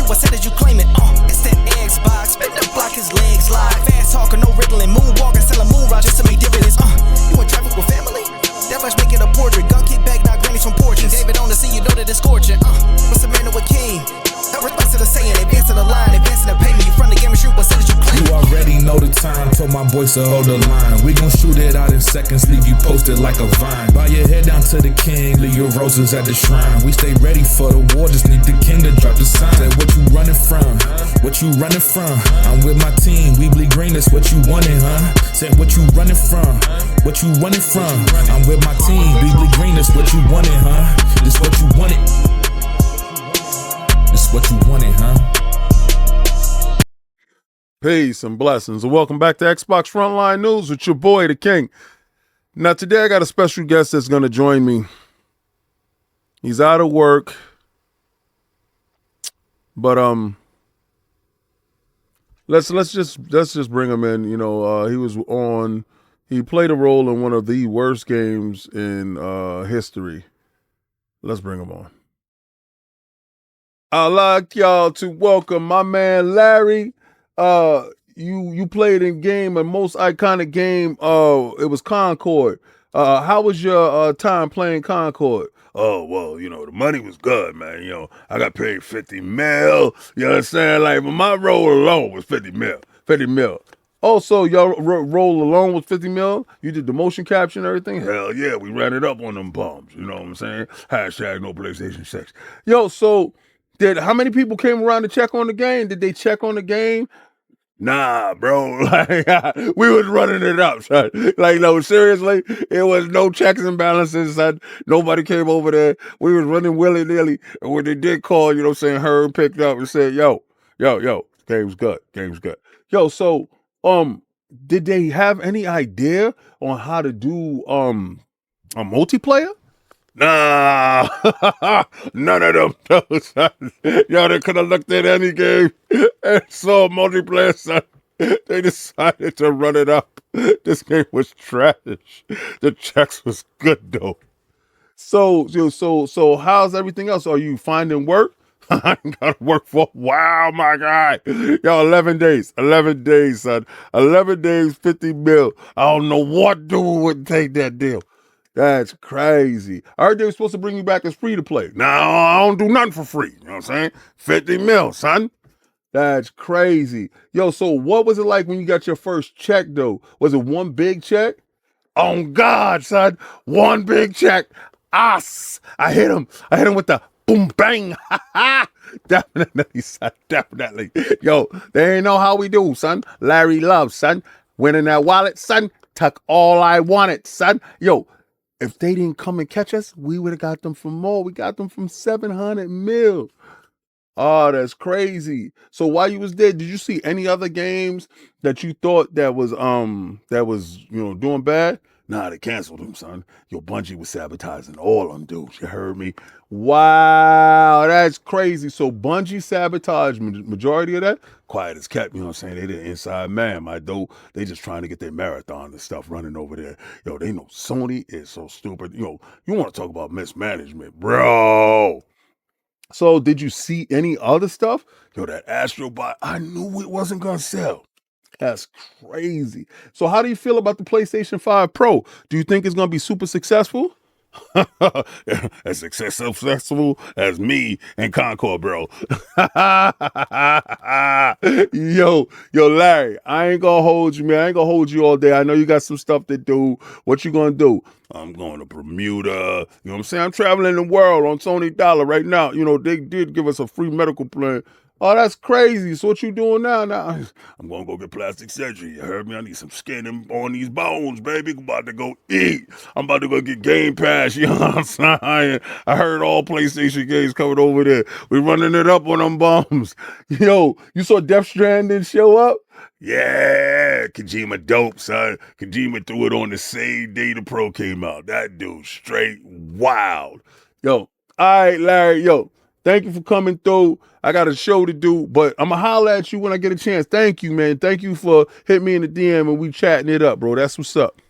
shoot, I said that you claim it. It's that Xbox, spin the block, his legs live. Fast talker, no riddling, moonwalking, selling moon rock just to make dividends. You in traffic with family? That much make it a portrait. Gun kick back, not grannies from porches. David on the scene, you know that it's scorching. What's the man with king? No response to the saying, advancing the line, advancing the payment. You front the game and shoot, what said that you claim? You already know the time, told my boys to hold the line. We gon' shoot it out in seconds, leave you posted like a vine. Bow your head down to the king, leave your roses at the shrine. We stay ready for the war, just need the king to drop the sign. Say what you running from, what you running from? I'm with my team, we bleed green, that's what you wanted, huh? Say what you running from, what you running from? I'm with my team, we bleed green, that's what you wanted, huh? This what you wanted. This what you wanted, huh? Peace and blessings, and welcome back to Xbox Frontline News with your boy, the King. Now, today I got a special guest that's going to join me. He's out of work, but let's just bring him in. You know, he played a role in one of the worst games in history. Let's bring him on. I'd like y'all to welcome my man Larry. You played in a most iconic game. It was Concord. How was your time playing Concord? Oh, well, you know, the money was good, man. You know, I got paid 50 mil. You understand? Like, but my role alone was 50 mil. 50 mil. Oh, so your role alone was 50 mil? You did the motion capture and everything? Hell yeah, we ran it up on them bums. You know what I'm saying? Hashtag no PlayStation 6. Yo, so how many people came around to check on the game? Did they check on the game? Nah, bro. Like, we was running it up, son. Like, no, seriously, it was no checks and balances, son. Nobody came over there. We was running willy-nilly. And when they did call, you know what I'm saying, Herb picked up and said, yo, game's good. Yo, so, did they have any idea on how to do, a multiplayer? Nah, none of them knows, son. Yo, they could have looked at any game and saw multiplayer, son. They decided to run it up. This game was trash. The checks was good though. So how's everything else? Are you finding work? I ain't got to work for a while, my guy. Yo, 11 days, son. 11 days, 50 mil. I don't know what dude would take that deal. That's crazy. I heard they were supposed to bring you back as free to play. No, I don't do nothing for free. You know what I'm saying? 50 mil, son. That's crazy. Yo, so what was it like when you got your first check, though? Was it one big check? Oh, God, son. One big check. I hit him. I hit him with the boom, bang. Definitely, son. Definitely. Yo, they ain't know how we do, son. Larry loves, son. Went in that wallet, son. Took all I wanted, son. Yo, if they didn't come and catch us, we would have got them from more. We got them from 700 mil. Oh, that's crazy. So while you was there, did you see any other games that you thought that was doing bad? Nah, they canceled them, son. Yo, Bungie was sabotaging all them dudes. You heard me? Wow, that's crazy. So Bungie sabotaged majority of that. Quiet as kept, you know what I'm saying? They the inside man, my dude. They just trying to get their marathon and stuff running over there. Yo, they know Sony is so stupid. You want to talk about mismanagement, bro. So did you see any other stuff? Yo, that Astrobot, I knew it wasn't going to sell. That's crazy. So how do you feel about the PlayStation 5 Pro? Do you think it's going to be super successful? As successful as me and Concord, bro. Yo, Larry, I ain't gonna hold you, man. I ain't gonna hold you all day. I know you got some stuff to do. What you gonna do? I'm going to Bermuda. You know what I'm saying? I'm traveling the world on Sony Dollar right now. You know, they did give us a free medical plan. Oh, that's crazy. So what you doing now? I'm going to go get plastic surgery. You heard me? I need some skin on these bones, baby. I'm about to go eat. I'm about to go get Game Pass. You know what I'm saying? I heard all PlayStation games coming over there. We running it up on them bums. Yo, you saw Death Stranding show up? Yeah, Kojima dope, son. Kojima threw it on the same day the Pro came out. That dude straight wild. Yo, all right, Larry, yo. Thank you for coming through. I got a show to do, but I'm going to holler at you when I get a chance. Thank you, man. Thank you for hitting me in the DM and we chatting it up, bro. That's what's up.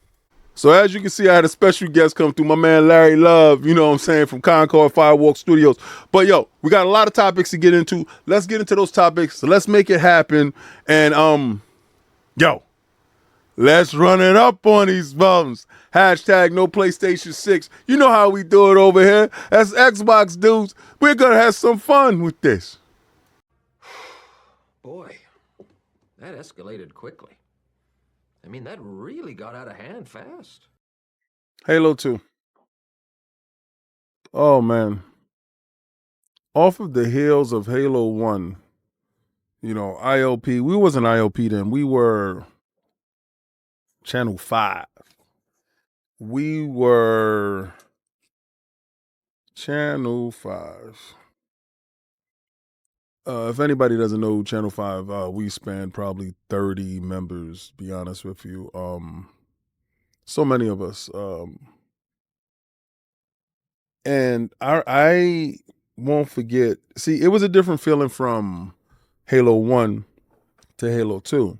So as you can see, I had a special guest come through, my man Larry Love, you know what I'm saying, from Concord Firewalk Studios. But yo, we got a lot of topics to get into. Let's get into those topics. So let's make it happen. And yo, let's run it up on these bums. Hashtag no PlayStation 6. You know how we do it over here. As Xbox dudes, we're gonna have some fun with this. Boy, that escalated quickly. I mean, that really got out of hand fast. Halo 2. Oh man. Off of the heels of Halo 1, you know, IOP. We wasn't IOP then. We were Channel 5. We were Channel 5. If anybody doesn't know Channel 5, we span probably 30 members, be honest with you. So many of us. And I won't forget. See, it was a different feeling from Halo 1 to Halo 2.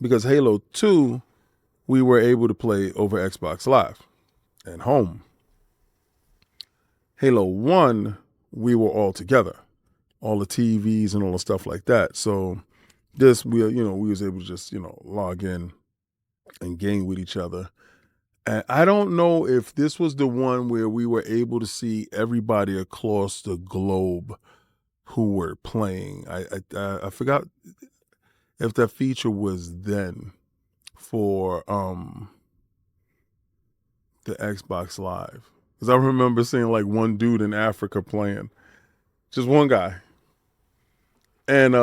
Because Halo 2, we were able to play over Xbox Live at home. Halo 1, we were all together. All the TVs and all the stuff like that. So this, we was able to just, log in and game with each other. And I don't know if this was the one where we were able to see everybody across the globe who were playing. I forgot if that feature was then for the Xbox Live. Because I remember seeing like one dude in Africa playing. Just one guy. And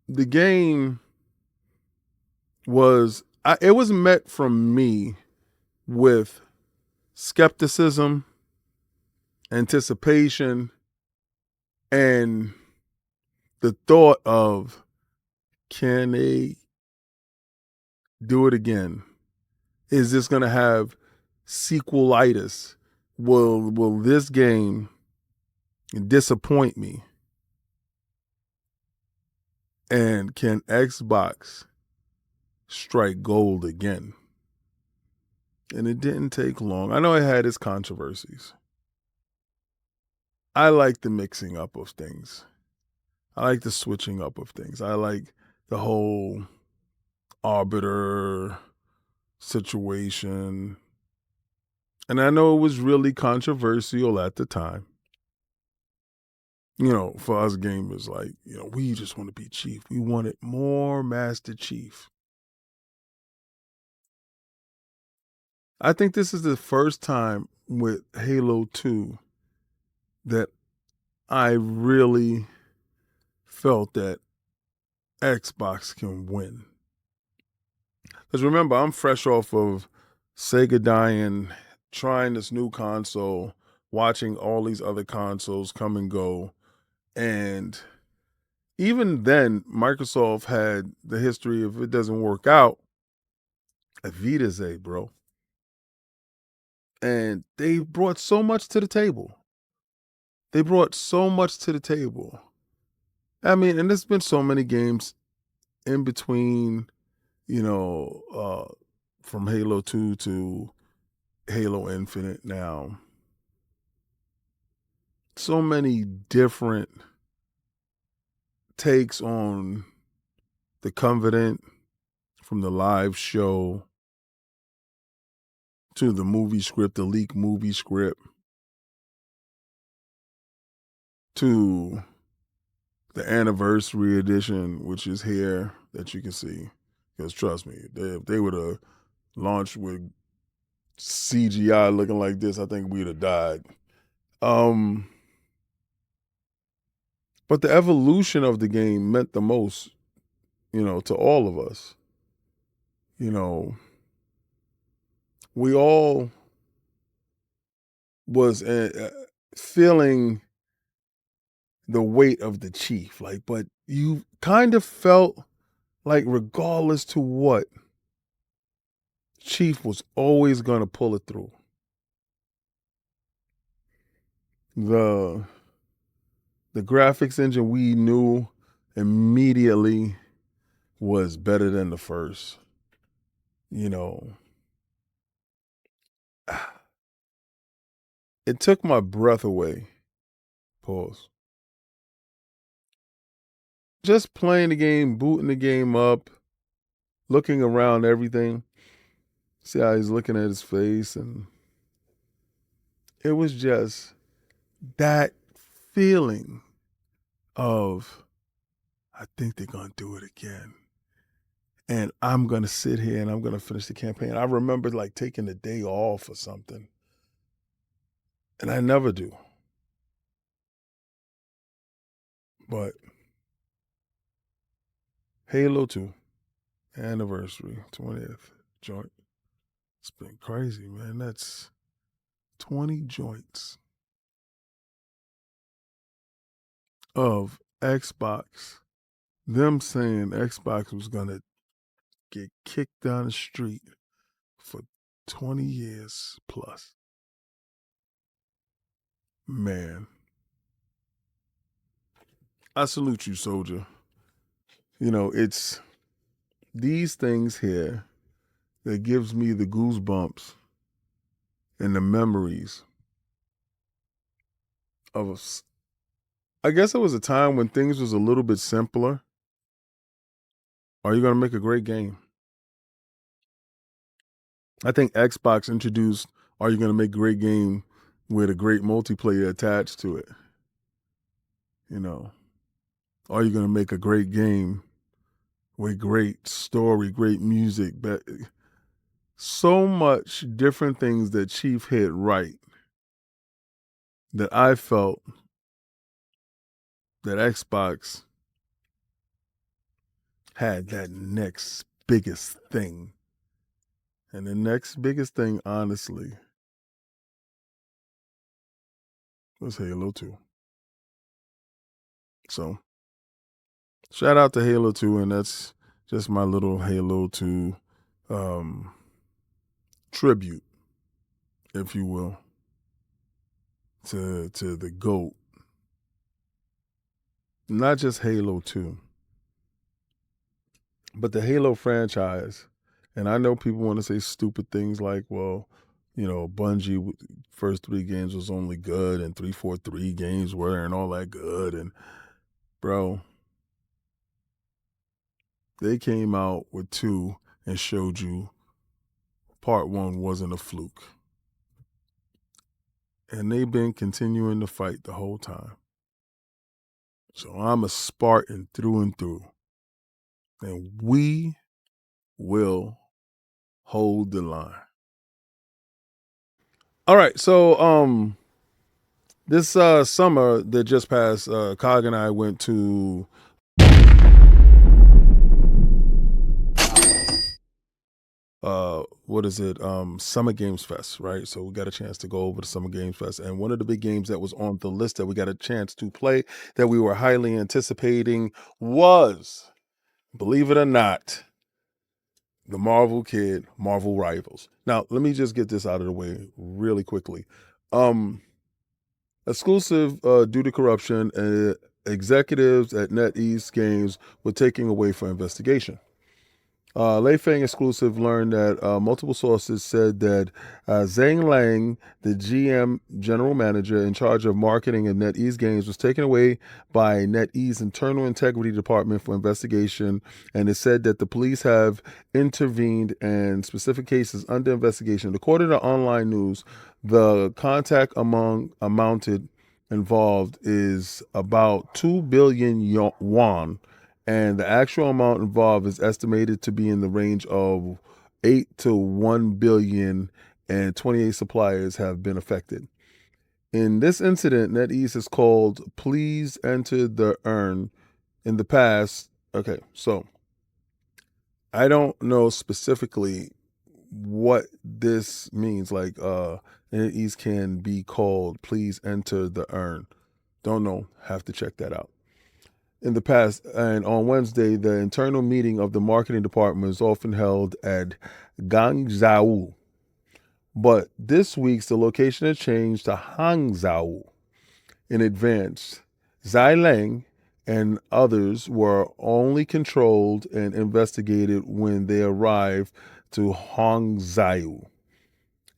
the game was met from me with skepticism, anticipation, and the thought of, can they do it again? Is this going to have sequelitis? Will this game disappoint me? And can Xbox strike gold again? And it didn't take long. I know it had its controversies. I like the mixing up of things. I like the switching up of things. I like the whole arbiter situation. And I know it was really controversial at the time. For us gamers, like, we just want to be Chief. We wanted more Master Chief. I think this is the first time with Halo 2 that I really felt that Xbox can win. Because remember, I'm fresh off of Sega dying, trying this new console, watching all these other consoles come and go. And even then, Microsoft had the history of, if it doesn't work out, a Vita's a, bro. And they brought so much to the table. I mean, and there's been so many games in between, from Halo 2 to Halo Infinite now. So many different takes on the Covenant, from the live show to the movie script, the leaked movie script, to the anniversary edition, which is here, that you can see. Because trust me, if they would have launched with CGI looking like this, I think we'd have died. But the evolution of the game meant the most, to all of us. We all was feeling the weight of the Chief, but you kind of felt like, regardless to what, Chief was always going to pull it through. The graphics engine, we knew immediately was better than the first. You know, it took my breath away. Pause. Just playing the game, booting the game up, looking around everything. See how he's looking at his face, and it was just that feeling of, I think they're going to do it again. And I'm going to sit here and I'm going to finish the campaign. I remember like taking the day off or something. And I never do. But Halo 2 anniversary, 20th joint. It's been crazy, man. That's 20 joints of Xbox. Them saying Xbox was going to get kicked down the street for 20 years plus. Man, I salute you, soldier. You know, it's these things here that gives me the goosebumps and the memories of, I guess it was a time when things was a little bit simpler. Are you going to make a great game? I think Xbox introduced, are you going to make a great game with a great multiplayer attached to it? You know, are you going to make a great game with great story, great music? But so much different things that Chief hit right that I felt that Xbox had that next biggest thing. And the next biggest thing, honestly, was Halo 2. So, shout out to Halo 2, and that's just my little Halo 2 tribute, if you will, to the GOAT. Not just Halo 2, but the Halo franchise. And I know people want to say stupid things like, well, you know, Bungie, first 3 games was only good, and 343 games weren't all that good. And, bro, they came out with 2 and showed you part 1 wasn't a fluke. And they've been continuing to fight the whole time. So I'm a Spartan through and through. And we will hold the line. All right, so this summer that just passed, Cog and I went to Summer Games Fest, right? So we got a chance to go over to Summer Games Fest, and one of the big games that was on the list that we got a chance to play that we were highly anticipating was, believe it or not, the Marvel Kid, Marvel Rivals. Now, let me just get this out of the way really quickly. Exclusive due to corruption, executives at NetEase Games were taking away for investigation. Lei Feng exclusive learned that multiple sources said that Zhang Lang, the GM general manager in charge of marketing at NetEase Games, was taken away by NetEase internal integrity department for investigation, and it said that the police have intervened and specific cases under investigation. According to online news, the contact amounted involved is about 2 billion yuan, and the actual amount involved is estimated to be in the range of 8 to 1 billion, and 28 suppliers have been affected. In this incident, NetEase has called please enter the urn in the past. Okay, so I don't know specifically what this means. Like NetEase can be called please enter the urn. Don't know, have to check that out. In the past, and on Wednesday, the internal meeting of the marketing department is often held at Guangzhou. But this week's the location has changed to Hangzhou. In advance, Zai Lang, and others were only controlled and investigated when they arrived to Hangzhou.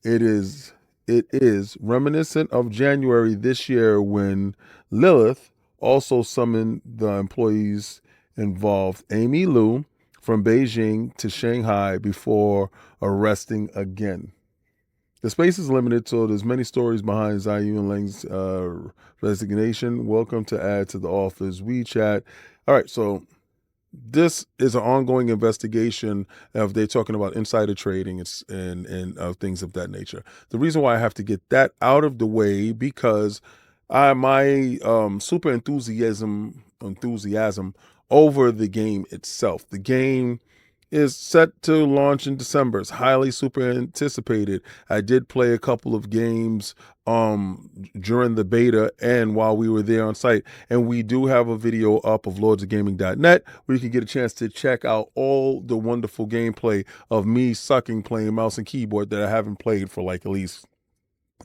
It is reminiscent of January this year when Lilith also summoned the employees involved, Amy Liu, from Beijing to Shanghai before arresting again. The space is limited, so there's many stories behind Zhao and Lang's resignation. Welcome to add to the office WeChat. All right, so this is an ongoing investigation of they're talking about insider trading and things of that nature. The reason why I have to get that out of the way because my super enthusiasm over the game itself. The game is set to launch in December. It's highly super anticipated. I did play a couple of games during the beta and while we were there on site. And we do have a video up of lordsofgaming.net where you can get a chance to check out all the wonderful gameplay of me playing mouse and keyboard that I haven't played for like at least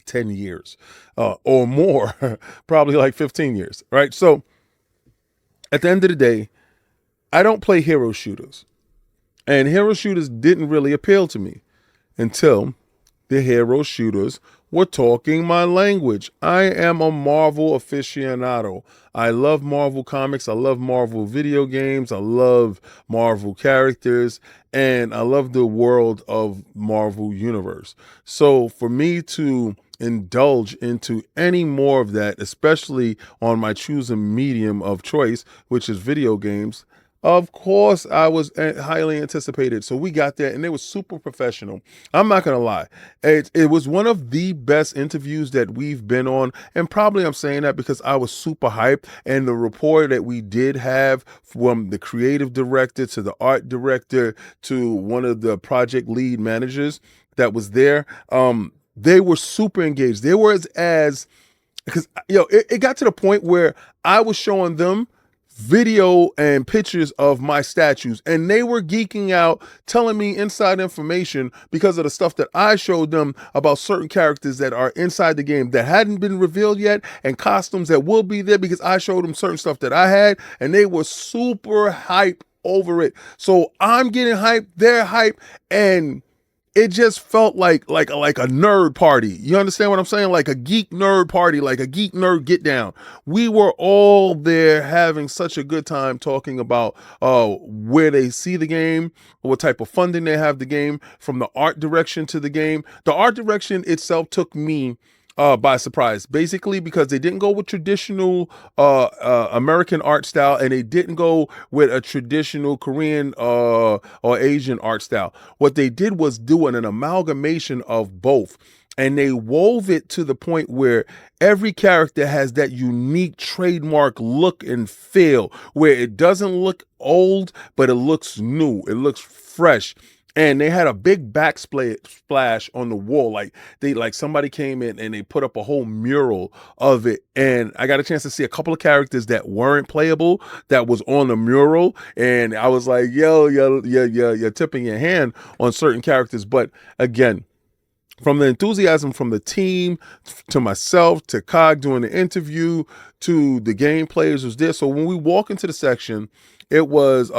10 years or more, probably like 15 years, right? So at the end of the day, I don't play hero shooters. And hero shooters didn't really appeal to me until the hero shooters were talking my language. I am a Marvel aficionado. I love Marvel comics. I love Marvel video games. I love Marvel characters. And I love the world of Marvel Universe. So for me to indulge into any more of that, especially on my choosing medium of choice, which is video games, of course, I was highly anticipated. So we got there and it was super professional. I'm not going to lie. It was one of the best interviews that we've been on. And probably I'm saying that because I was super hyped. And the rapport that we did have from the creative director to the art director to one of the project lead managers that was there, they were super engaged. They were because it got to the point where I was showing them video and pictures of my statues and they were geeking out, telling me inside information because of the stuff that I showed them about certain characters that are inside the game that hadn't been revealed yet and costumes that will be there because I showed them certain stuff that I had and they were super hype over it. So I'm getting hyped, they're hyped, and it just felt like a nerd party. You understand what I'm saying? Like a geek nerd party, like a geek nerd get down. We were all there having such a good time talking about where they see the game, what type of funding they have the game, from the art direction to the game. The art direction itself took me by surprise, basically because they didn't go with traditional American art style and they didn't go with a traditional Korean or Asian art style. What they did was do an amalgamation of both. And they wove it to the point where every character has that unique trademark look and feel where it doesn't look old, but it looks new. It looks fresh. And they had a big backsplash on the wall. Like somebody came in and they put up a whole mural of it. And I got a chance to see a couple of characters that weren't playable that was on the mural. And I was like, you're tipping your hand on certain characters. But again, from the enthusiasm from the team to myself to Cog doing the interview to the game players was there. So when we walk into the section, it was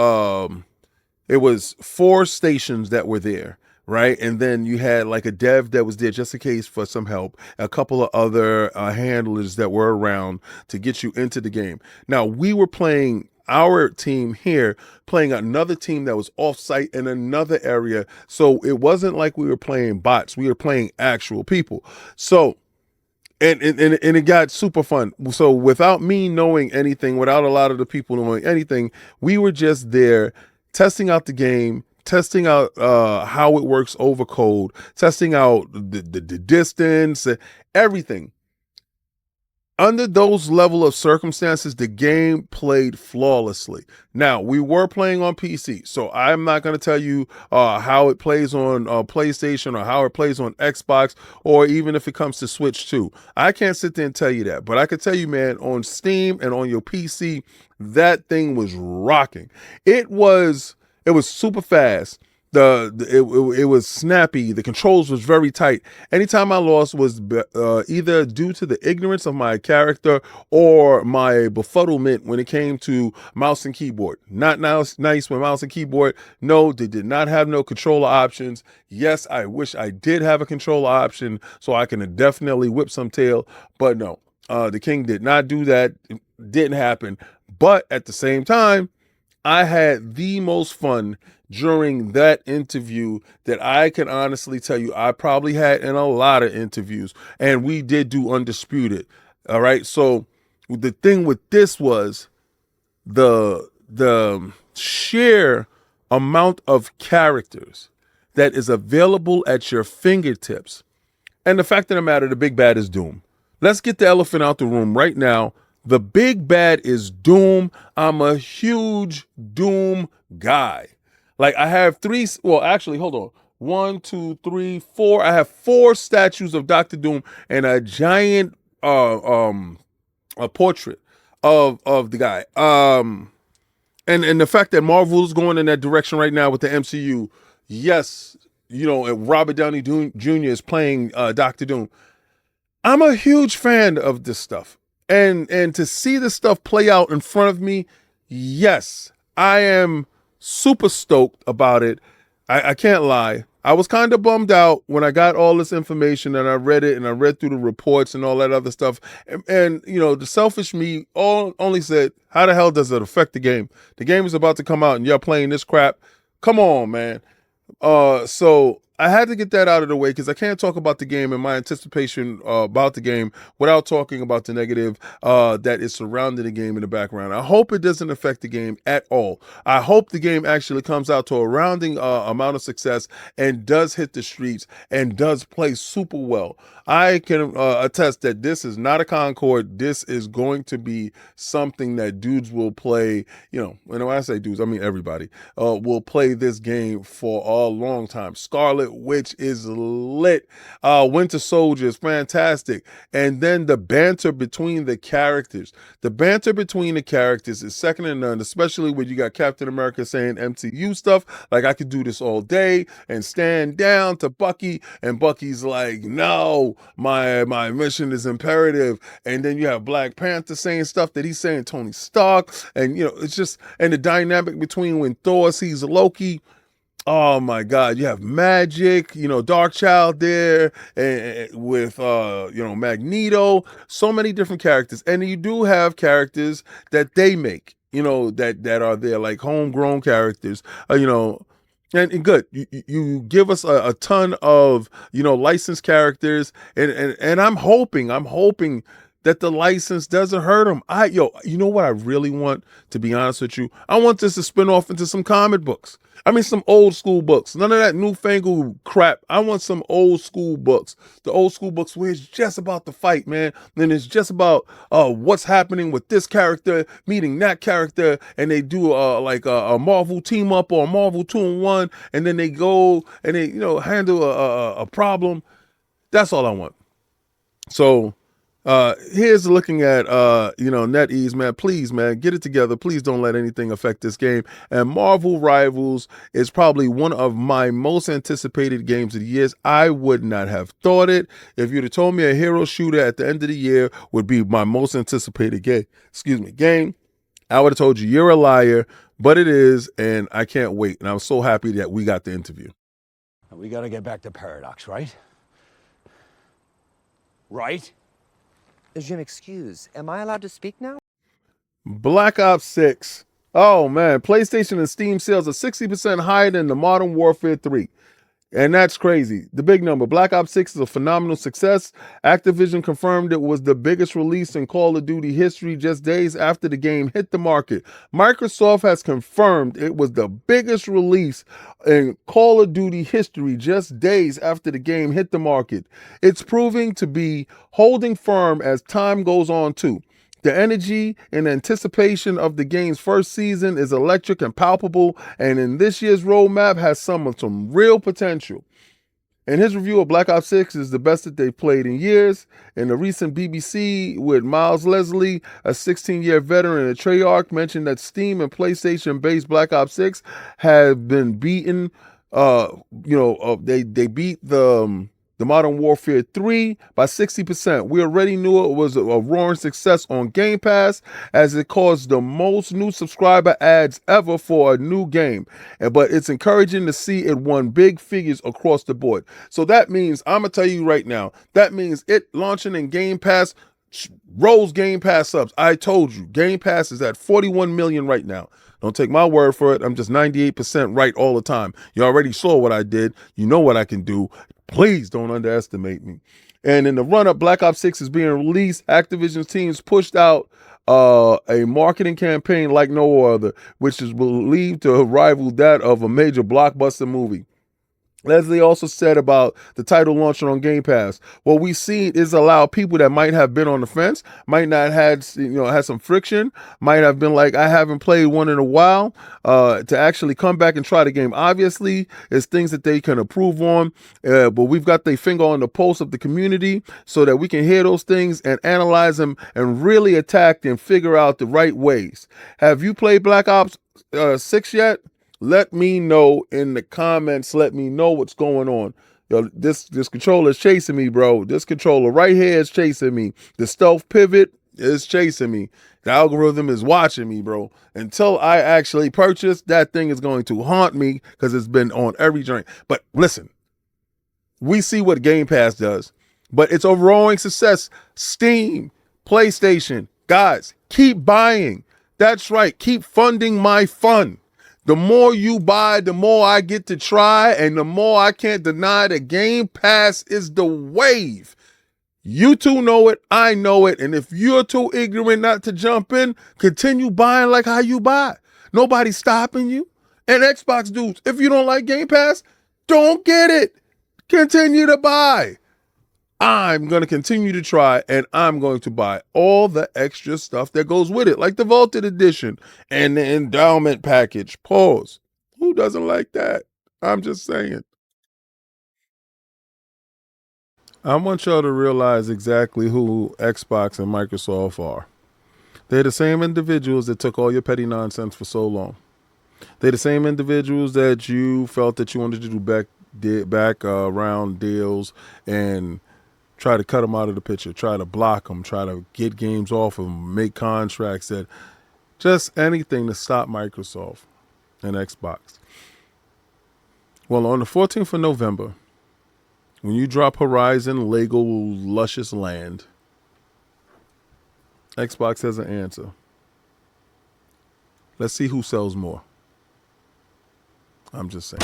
4 stations that were there, right? And then you had like a dev that was there just in case for some help, a couple of other handlers that were around to get you into the game. Now, we were playing our team here, playing another team that was off-site in another area. So it wasn't like we were playing bots. We were playing actual people. So and it got super fun. So without me knowing anything, without a lot of the people knowing anything, we were just there testing out the game, testing out how it works over code, testing out the distance, everything. Under those level of circumstances, the game played flawlessly. Now, we were playing on PC, so I'm not going to tell you how it plays on PlayStation or how it plays on Xbox, or even if it comes to Switch 2. I can't sit there and tell you that, but I can tell you, man, on Steam and on your PC, that thing was rocking. It was super fast. it was snappy. The controls was very tight. Anytime I lost was either due to the ignorance of my character or my befuddlement when it came to mouse and keyboard. Not nice with mouse and keyboard. No, they did not have no controller options. Yes, I wish I did have a controller option so I can definitely whip some tail, but no. The King did not do that. It didn't happen. But at the same time, I had the most fun during that interview that I can honestly tell you I probably had in a lot of interviews. And we did do Undisputed. All right. So the thing with this was the sheer amount of characters that is available at your fingertips. And the fact of the matter, the big bad is Doom. Let's get the elephant out the room right now. The big bad is Doom. I'm a huge Doom guy. Like I have hold on. 1, 2, 3, 4. I have 4 statues of Dr. Doom and a giant a portrait of the guy. And the fact that Marvel's going in that direction right now with the MCU, yes, Robert Downey Jr. is playing Dr. Doom. I'm a huge fan of this stuff. And to see this stuff play out in front of me, yes, I am super stoked about it. I can't lie. I was kind of bummed out when I got all this information and I read it and I read through the reports and all that other stuff. And the selfish me only said, how the hell does it affect the game? The game is about to come out and you're playing this crap. Come on, man. So I had to get that out of the way because I can't talk about the game and my anticipation about the game without talking about the negative that is surrounding the game in the background. I hope it doesn't affect the game at all. I hope the game actually comes out to a rounding amount of success and does hit the streets and does play super well. I can attest that this is not a Concord. This is going to be something that dudes will play, and when I say dudes, I mean everybody, will play this game for a long time. Scarlet Witch is lit. Winter Soldier is fantastic. And then the banter between the characters. The banter between the characters is second to none, especially when you got Captain America saying MCU stuff, like I could do this all day, and stand down to Bucky, and Bucky's like, no, my mission is imperative. And then you have Black Panther saying stuff that he's saying Tony Stark, and it's just, and the dynamic between when Thor sees Loki. Oh my God! You have Magic, Darkchild there, and with Magneto. So many different characters, and you do have characters that they make, that are there, like homegrown characters, And good, you give us a ton of licensed characters, and I'm hoping that the license doesn't hurt them. You know what I really want, to be honest with you? I want this to spin off into some comic books. I mean, some old school books. None of that newfangled crap. I want some old school books. The old school books where it's just about the fight, man. And it's just about what's happening with this character meeting that character, and they do like a Marvel team up or a Marvel 2-in-1, and then they go and they handle a problem. That's all I want. So here's looking at NetEase, man. Please, man, get it together. Please don't let anything affect this game. And Marvel Rivals is probably one of my most anticipated games of the year. I would not have thought it. If you'd have told me a hero shooter at the end of the year would be my most anticipated game, I would have told you you're a liar, but it is, and I can't wait. And I'm so happy that we got the interview. We got to get back to Paradox, right? Right? Jim, excuse, am I allowed to speak now? Black Ops 6. Oh, man. PlayStation and Steam sales are 60% higher than the Modern Warfare 3. And that's crazy. The big number. Black Ops 6 is a phenomenal success. Activision confirmed it was the biggest release in Call of Duty history just days after the game hit the market. Microsoft has confirmed it was the biggest release in Call of Duty history just days after the game hit the market. It's proving to be holding firm as time goes on too. The energy and anticipation of the game's first season is electric and palpable, and in this year's roadmap has some real potential. And his review of Black Ops 6 is the best that they've played in years. In the recent BBC with Miles Leslie, a 16-year veteran at Treyarch, mentioned that Steam and PlayStation-based Black Ops 6 have been beaten They beat the Modern Warfare 3 by 60%. We already knew it was a roaring success on Game Pass, as it caused the most new subscriber ads ever for a new game. But it's encouraging to see it won big figures across the board. So that means, I'm going to tell you right now, that means it launching in Game Pass rolls Game Pass subs. I told you, Game Pass is at 41 million right now. Don't take my word for it. I'm just 98% right all the time. You already saw what I did. You know what I can do. Please don't underestimate me. And in the run-up, Black Ops 6 is being released. Activision's teams pushed out a marketing campaign like no other, which is believed to rival that of a major blockbuster movie. Leslie also said about the title launching on Game Pass, what we've seen is allow people that might have been on the fence, might not had some friction, might have been like, I haven't played one in a while, to actually come back and try the game. Obviously, it's things that they can improve on, but we've got their finger on the pulse of the community so that we can hear those things and analyze them and really attack and figure out the right ways. Have you played Black Ops 6 yet? Let me know in the comments. Let me know what's going on. Yo, this controller is chasing me, bro. This controller right here is chasing me. The stealth pivot is chasing me. The algorithm is watching me, bro. Until I actually purchase, that thing is going to haunt me because it's been on every joint. But listen, we see what Game Pass does, but it's a roaring success. Steam, PlayStation, guys, keep buying. That's right. Keep funding my fun. The more you buy, the more I get to try, and the more I can't deny that Game Pass is the wave. You two know it, I know it, and if you're too ignorant not to jump in, continue buying like how you buy. Nobody's stopping you. And Xbox dudes, if you don't like Game Pass, don't get it. Continue to buy. I'm going to continue to try, and I'm going to buy all the extra stuff that goes with it, like the Vaulted Edition and the endowment package. Pause. Who doesn't like that? I'm just saying. I want y'all to realize exactly who Xbox and Microsoft are. They're the same individuals that took all your petty nonsense for so long. They're the same individuals that you felt that you wanted to do back around deals and try to cut them out of the picture, try to block them, try to get games off of them, make contracts, that just anything to stop Microsoft and Xbox. Well, on the 14th of November, when you drop Horizon Lego Luscious Land, Xbox has an answer. Let's see who sells more. I'm just saying.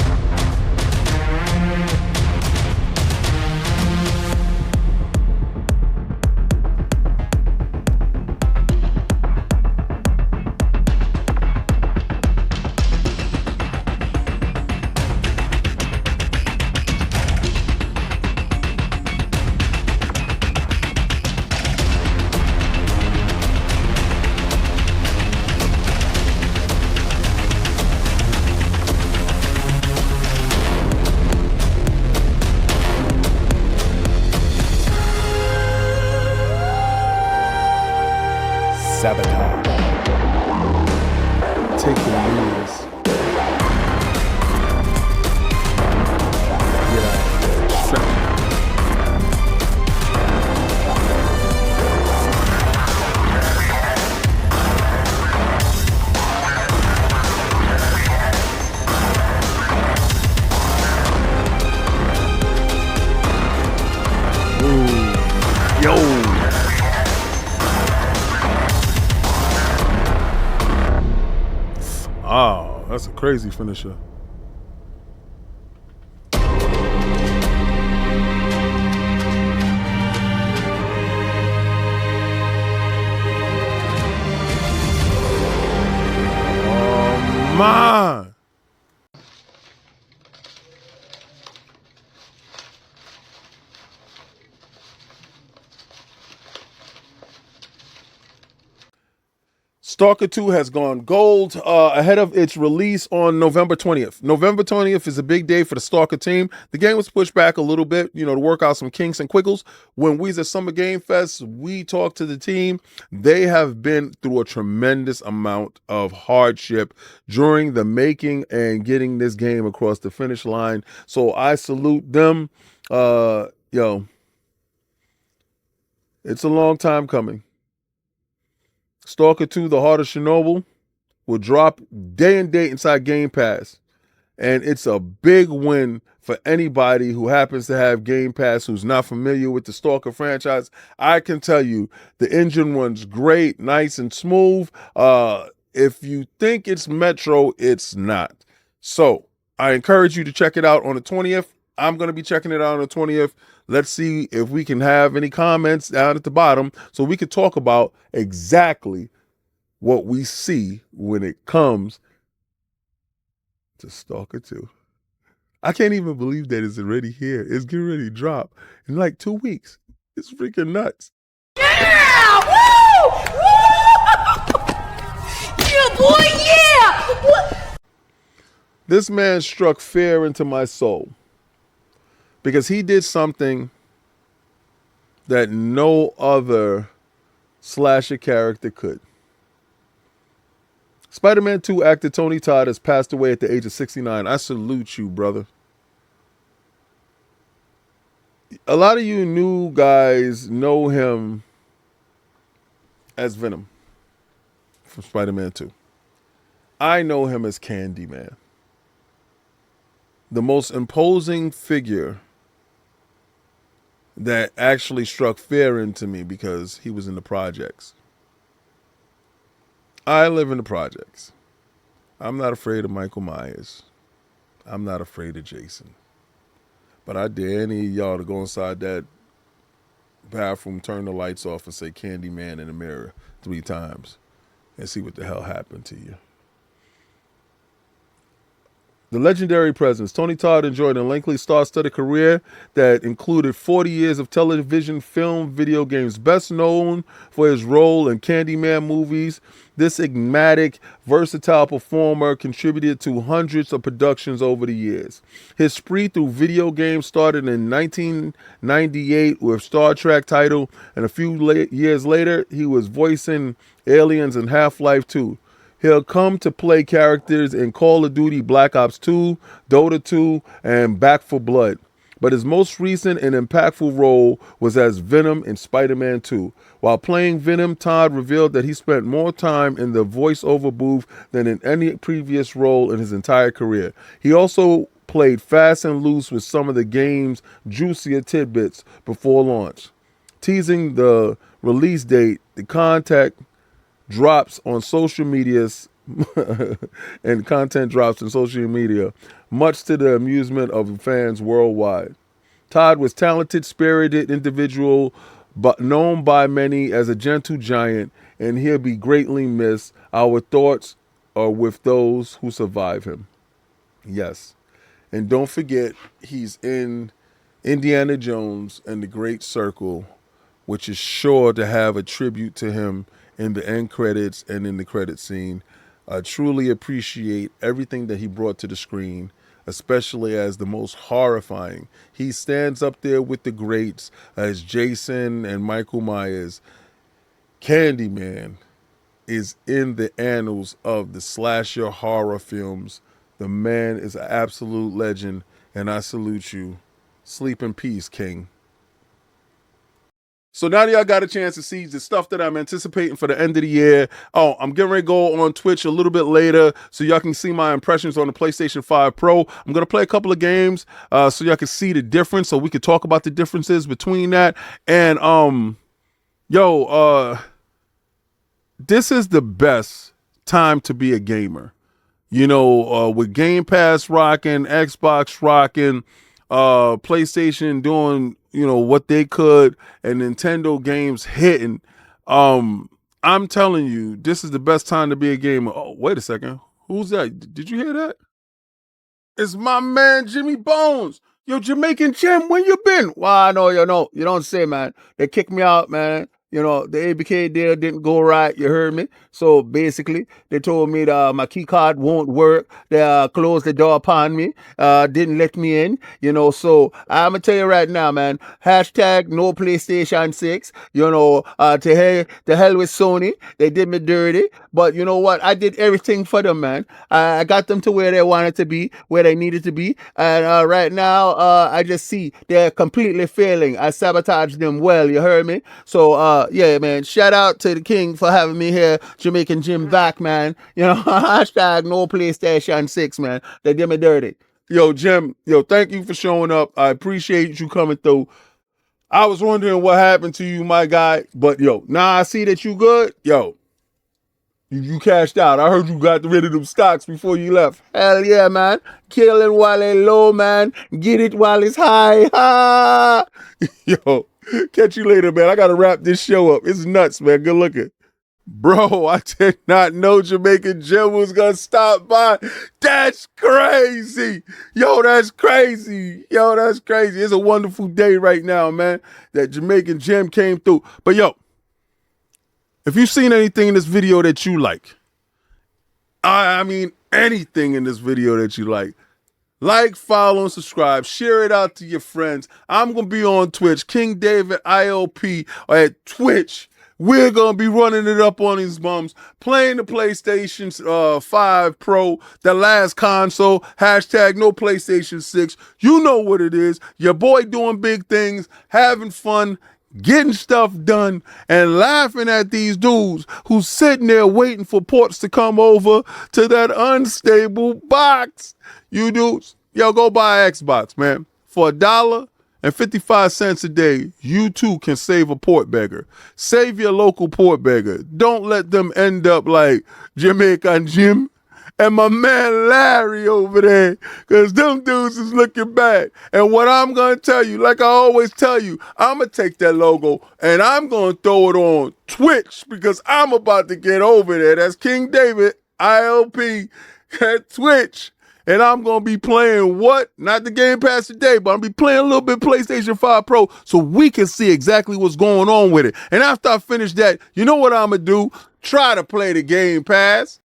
Sabotage. Take the news. Get out of here. Ooh. Yo. Oh, that's a crazy finisher. Oh, man. Stalker 2 has gone gold ahead of its release on November 20th. November 20th is a big day for the Stalker team. The game was pushed back a little bit, to work out some kinks and quiggles. When we was at Summer Game Fest, we talked to the team. They have been through a tremendous amount of hardship during the making and getting this game across the finish line. So I salute them. It's a long time coming. Stalker 2, The Heart of Chernobyl, will drop day and date inside Game Pass. And it's a big win for anybody who happens to have Game Pass who's not familiar with the Stalker franchise. I can tell you, the engine runs great, nice and smooth. If you think it's Metro, it's not. So I encourage you to check it out on the 20th. I'm going to be checking it out on the 20th. Let's see if we can have any comments down at the bottom so we could talk about exactly what we see when it comes to Stalker 2. I can't even believe that it's already here. It's getting ready to drop in like 2 weeks. It's freaking nuts. Yeah! Woo! Woo! Yeah, boy, yeah! What? This man struck fear into my soul because he did something that no other slasher character could. Spider-Man 2 actor Tony Todd has passed away at the age of 69. I salute you, brother. A lot of you new guys know him as Venom from Spider-Man 2. I know him as Candyman. The most imposing figure that actually struck fear into me because he was in the projects. I live in the projects. I'm not afraid of Michael Myers. I'm not afraid of Jason. But I dare any of y'all to go inside that bathroom, turn the lights off, and say Candyman in the mirror 3 times and see what the hell happened to you. The legendary presence. Tony Todd enjoyed a lengthy star-studded career that included 40 years of television, film, video games. Best known for his role in Candyman movies, this enigmatic, versatile performer contributed to hundreds of productions over the years. His spree through video games started in 1998 with Star Trek title, and a few years later, he was voicing aliens in Half-Life 2. He'll come to play characters in Call of Duty Black Ops 2, Dota 2, and Back 4 Blood. But his most recent and impactful role was as Venom in Spider-Man 2. While playing Venom, Todd revealed that he spent more time in the voiceover booth than in any previous role in his entire career. He also played fast and loose with some of the game's juicier tidbits before launch. Teasing the release date, the content drops on social medias and content drops on social media, much to the amusement of fans worldwide. Todd was talented, spirited individual, but known by many as a gentle giant, and he'll be greatly missed. Our thoughts are with those who survive him. Yes. And don't forget, he's in Indiana Jones and the Great Circle, which is sure to have a tribute to him in the end credits and in the credit scene. I truly appreciate everything that he brought to the screen, especially as the most horrifying. He stands up there with the greats as Jason and Michael Myers. Candyman is in the annals of the slasher horror films. The man is an absolute legend, and I salute you. Sleep in peace, King. So now that y'all got a chance to see the stuff that I'm anticipating for the end of the year. Oh, I'm getting ready to go on Twitch a little bit later so y'all can see my impressions on the PlayStation 5 Pro. I'm going to play a couple of games so y'all can see the difference, so we can talk about the differences between that. And, this is the best time to be a gamer. With Game Pass rocking, Xbox rocking, PlayStation doing what they could, and Nintendo games hitting. I'm telling you, this is the best time to be a gamer. Oh, wait a second. Who's that? Did you hear that? It's my man, Jimmy Bones. Yo, Jamaican Jim, when you been? Well, I know, you don't say, man. They kicked me out, man. You know, the ABK deal didn't go right. You heard me? So basically, they told me that my key card won't work. They closed the door upon me. Didn't let me in. You know, so I'm going to tell you right now, man. Hashtag no PlayStation 6. You know, to hell with Sony. They did me dirty. But you know what? I did everything for them, man. I got them to where they wanted to be, where they needed to be. And right now, I just see they're completely failing. I sabotaged them well. You heard me? So, yeah, man. Shout out to the king for having me here, Jamaican Jim back, man. You know, hashtag no PlayStation 6, man. They did me dirty. Yo, Jim, thank you for showing up. I appreciate you coming through. I was wondering what happened to you, my guy. But, now I see that you good. You cashed out. I heard you got rid of them stocks before you left. Hell yeah, man. Killing while they low, man. Get it while it's high. Ha! Yo, catch you later, man. I got to wrap this show up. It's nuts, man. Good looking. Bro, I did not know Jamaican Jim was going to stop by. That's crazy. Yo, that's crazy. It's a wonderful day right now, man, that Jamaican Jim came through. But, if you've seen anything in this video that you like, I mean anything in this video that you like, follow, and subscribe. Share it out to your friends. I'm going to be on Twitch, King David IOP at Twitch. We're going to be running it up on these bums, playing the PlayStation 5 Pro, the last console, hashtag no PlayStation 6. You know what it is. Your boy doing big things, having fun, getting stuff done, and laughing at these dudes who's sitting there waiting for ports to come over to that unstable box. You dudes, go buy an Xbox, man. For $1.55 a day, you too can save a port beggar. Save your local port beggar. Don't let them end up like Jamaican Jim and my man Larry over there, because them dudes is looking bad. And what I'm going to tell you, like I always tell you, I'm going to take that logo and I'm going to throw it on Twitch, because I'm about to get over there. That's King David ILP at Twitch. And I'm going to be playing what? Not the Game Pass today, but I'm going to be playing a little bit PlayStation 5 Pro so we can see exactly what's going on with it. And after I finish that, you know what I'm going to do? Try to play the Game Pass.